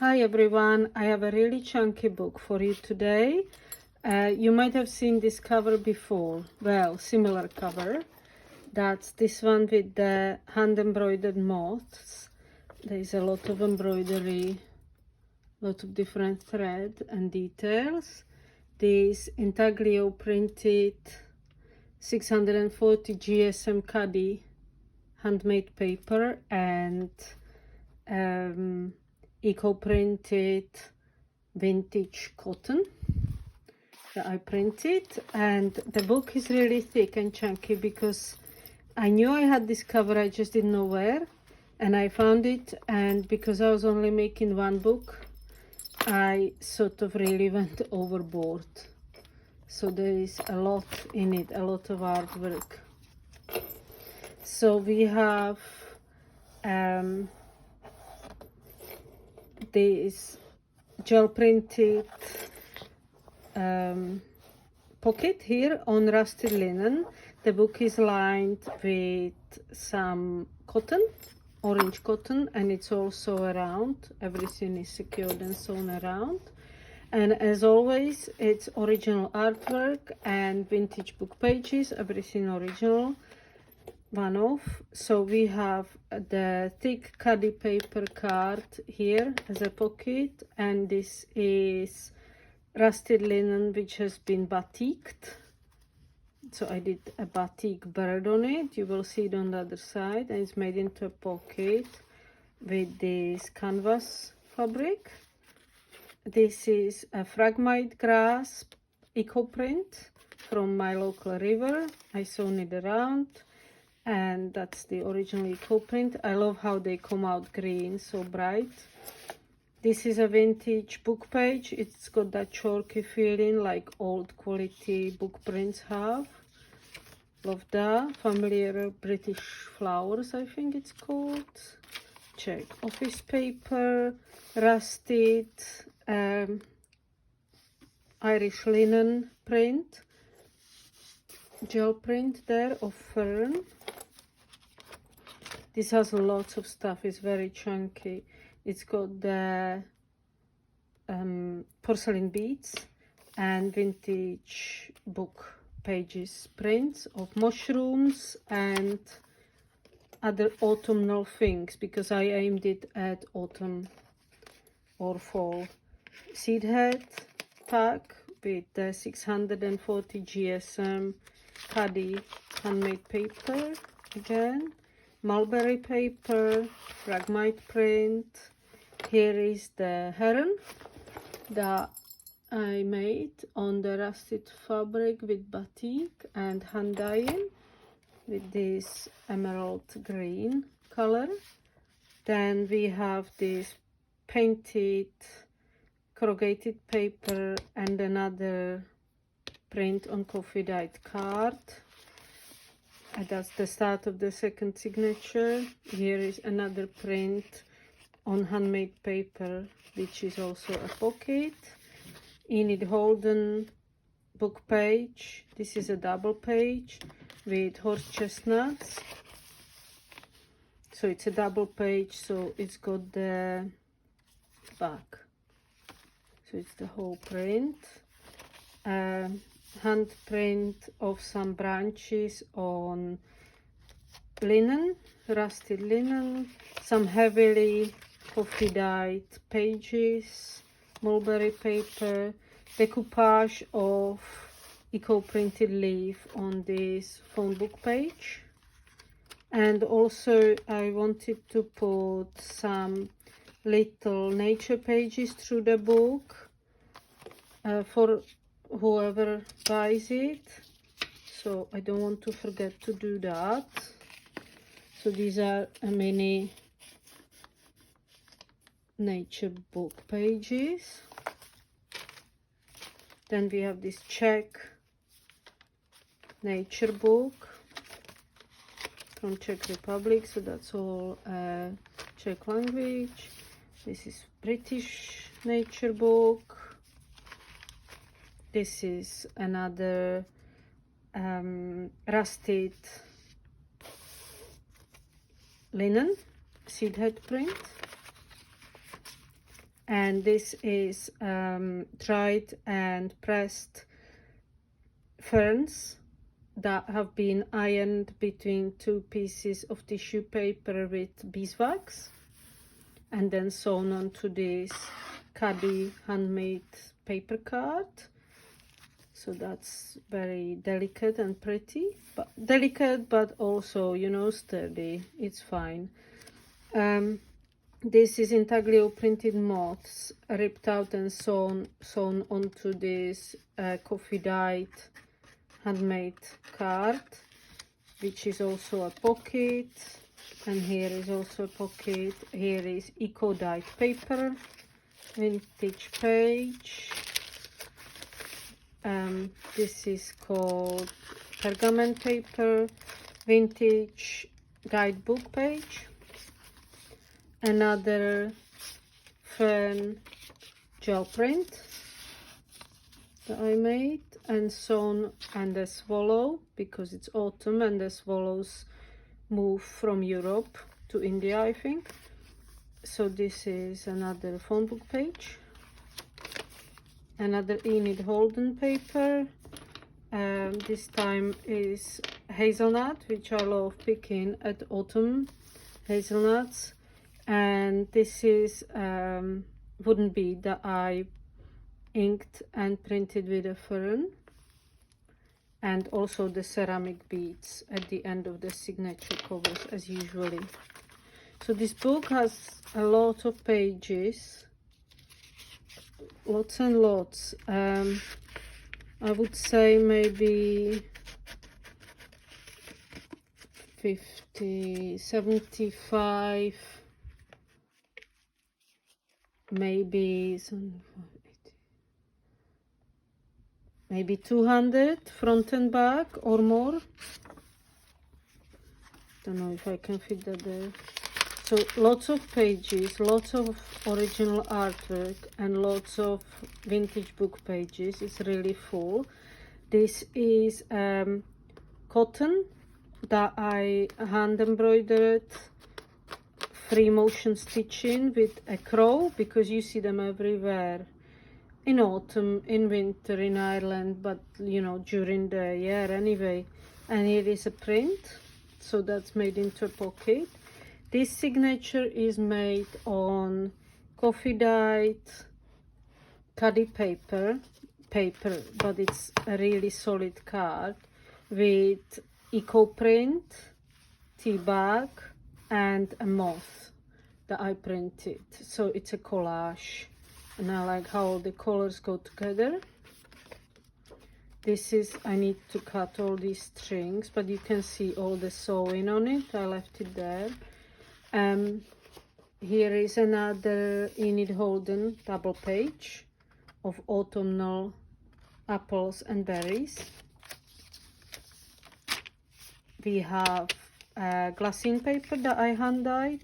Hi everyone, I have a really chunky book for you today. You might have seen this cover before, well, similar cover. That's this one with the hand embroidered moths. There's a lot of embroidery, lot of different thread and details. This intaglio printed 640 GSM Cadi handmade paper and eco-printed vintage cotton that I printed. And the book is really thick and chunky because I knew I had this cover, I just didn't know where, and I found it. And because I was only making one book, I sort of really went overboard. So there is a lot in it, a lot of artwork. So we have this gel printed pocket here on rusted linen. The book is lined with some cotton, orange cotton, and it's also around. Everything is secured and sewn around. And as always, it's original artwork and vintage book pages, everything original, one off. So we have the thick cadi paper card here as a pocket, and this is rusted linen which has been batiked. So I did a batik bird on it. You will see it on the other side, and it's made into a pocket with this canvas fabric. This is a fragmite grass eco print from my local river. I sewn it around, and that's the original eco print. I love how they come out green, so bright. This is a vintage book page. It's got that chalky feeling like old quality book prints have. Love that. Familiar British flowers, I think it's called. Check. Office paper, rusted Irish linen print. Gel print there of fern. This has lots of stuff. It's very chunky. It's got the porcelain beads and vintage book pages, prints of mushrooms and other autumnal things, because I aimed it at autumn or fall. Seed head pack with the 640 GSM Cadi handmade paper again. Mulberry paper, fragmite print. Here is the heron that I made on the rusted fabric with batik and hand dyeing with this emerald green color. Then we have this painted corrugated paper and another print on coffee dyed card. And that's the start of the second signature. Here is another print on handmade paper, which is also a pocket. Enid Holden book page. This is a double page with horse chestnuts. So it's a double page, so it's got the back. So it's the whole print. Hand print of some branches on linen, rusted linen, some heavily coffee dyed pages, mulberry paper, decoupage of eco printed leaf on this phone book page. And also I wanted to put some little nature pages through the book for whoever buys it, so I don't want to forget to do that. So these are a mini nature book pages. Then we have this Czech nature book from Czech Republic, so that's all Czech language. This is British nature book. This is another rusted linen seed head print. and this is dried and pressed ferns that have been ironed between 2 pieces of tissue paper with beeswax and then sewn onto this caddy handmade paper card. So that's very delicate and pretty, but delicate but also, you know, sturdy. It's fine. This is intaglio printed moths ripped out and sewn onto this coffee dyed handmade card, which is also a pocket, and here is also a pocket. Here is eco dyed paper, vintage page. This is called pergament paper, vintage guidebook page. Another fern gel print that I made and sewn, and a swallow because it's autumn and the swallows move from Europe to India, I think. So this is another phone book page, another Enid Holden paper. This time is hazelnut, which I love picking at autumn, hazelnuts. And this is wooden bead that I inked and printed with a fern, and also the ceramic beads at the end of the signature covers as usually. So this book has a lot of pages, lots and lots. I would say maybe 50, 75, maybe 200 front and back or more. Don't know if I can fit that there. So lots of pages, lots of original artwork, and lots of vintage book pages. It's really full. This is cotton that I hand embroidered, free motion stitching with a crow, because you see them everywhere in autumn, in winter in Ireland, but you know, during the year anyway. And here is a print, so that's made into a pocket. This signature is made on coffee dyed caddy paper, but it's a really solid card with eco print, tea bag, and a moth that I printed. So it's a collage, and I like how all the colors go together. This is, I need to cut all these strings, but you can see all the sewing on it. I left it there. Here is another Enid Holden double page of autumnal apples and berries. We have glassine paper that I hand dyed,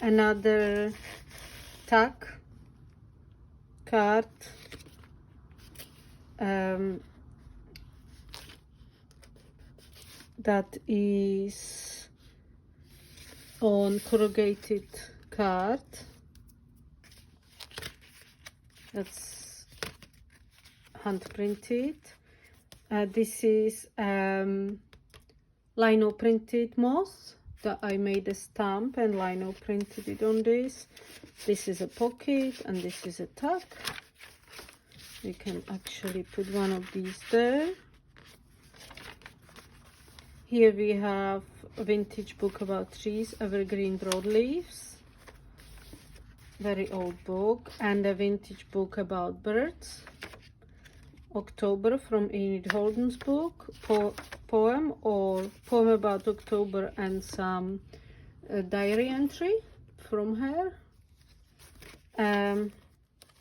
another tack card, that is on corrugated card. That's hand printed. This is lino printed moth that I made a stamp and lino printed it on this. This is a pocket and this is a tack. You can actually put one of these there. Here we have a vintage book about trees, evergreen broadleaves, very old book, and a vintage book about birds. October from Enid Holden's book, poem about October, and some diary entry from her.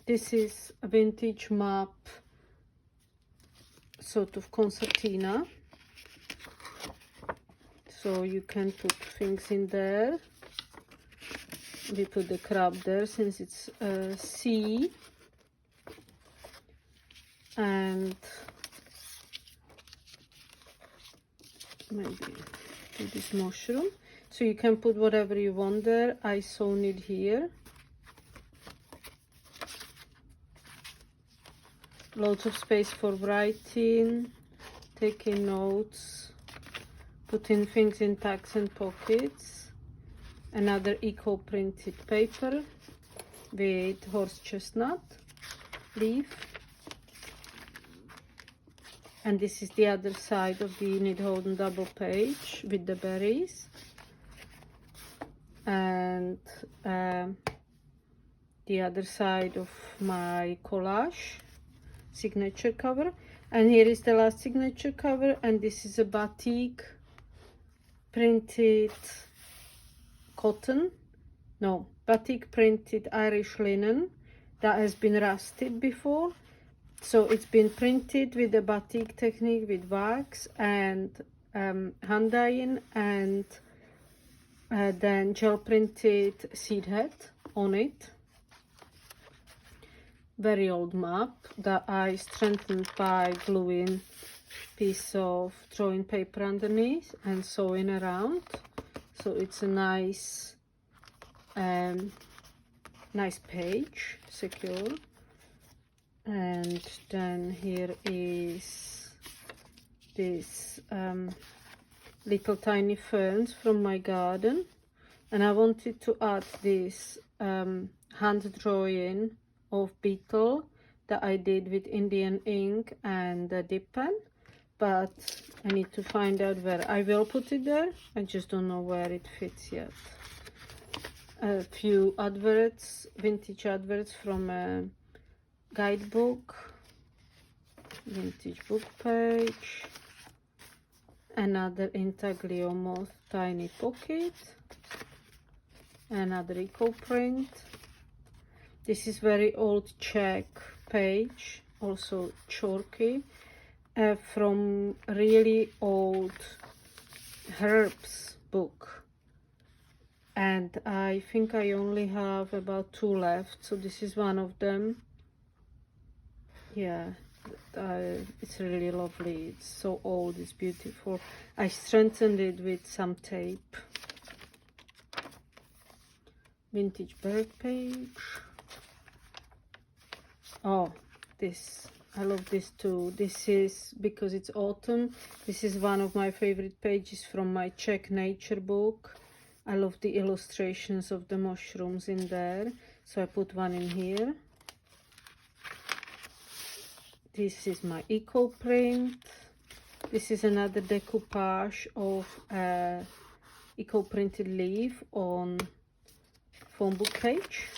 This is a vintage map, sort of concertina, so you can put things in there. We put the crab there since it's sea. And maybe do this mushroom, so you can put whatever you want there. I sewn it here. loads of space for writing, taking notes, putting things in tags and pockets. Another eco printed paper with horse chestnut leaf. And this is the other side of the knit holden double page with the berries. And the other side of my collage signature cover. And here is the last signature cover, and this is a batik printed cotton, no, batik printed Irish linen that has been rusted before. So it's been printed with the batik technique with wax and hand dyeing, and then gel printed seed head on it. Very old map that I strengthened by gluing piece of drawing paper underneath and sewing around, so it's a nice nice page, secure. And then here is this little tiny ferns from my garden, and I wanted to add this hand drawing of beetle that I did with Indian ink and a dip pen, but I need to find out where. I will put it there, I just don't know where it fits yet. A few adverts, vintage adverts from a guidebook, vintage book page, another intaglio moth tiny pocket, another eco print. This is very old Czech page, also chalky, from really old herbs book, and I think I only have about 2 left, so this is one of them. Yeah, it's really lovely. It's so old, it's beautiful. I strengthened it with some tape. Vintage bird page. Oh, this, I love this too. This is, because it's autumn, this is one of my favorite pages from my Czech nature book. I love the illustrations of the mushrooms in there, so I put one in here. This is my eco print. This is another decoupage of eco printed leaf on phone book page.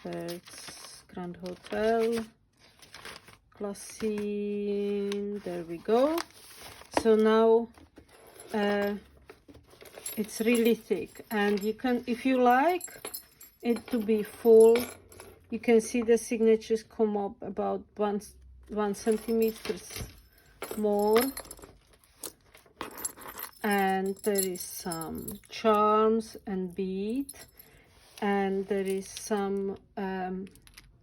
It's Grand Hotel, classy. There we go. So now it's really thick, and you can, if you like it to be full, you can see the signatures come up about one centimeter more, and there is some charms and bead, and there is some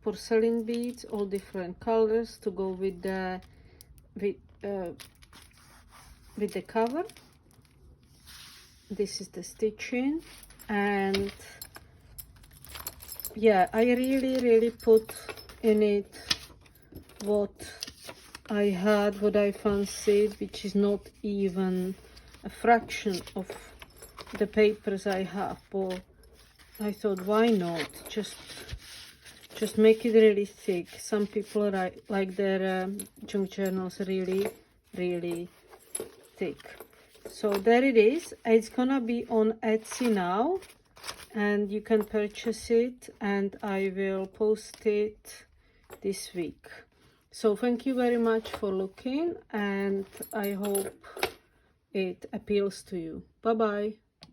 porcelain beads, all different colors to go with the cover. This is the stitching, and yeah, I really put in it what I had, what I fancied, which is not even a fraction of the papers I have, but I thought, why not just make it really thick. Some people like their junk journals really thick. So there it is. It's gonna be on Etsy now, and you can purchase it, and I will post it this week. So thank you very much for looking, and I hope it appeals to you. Bye bye.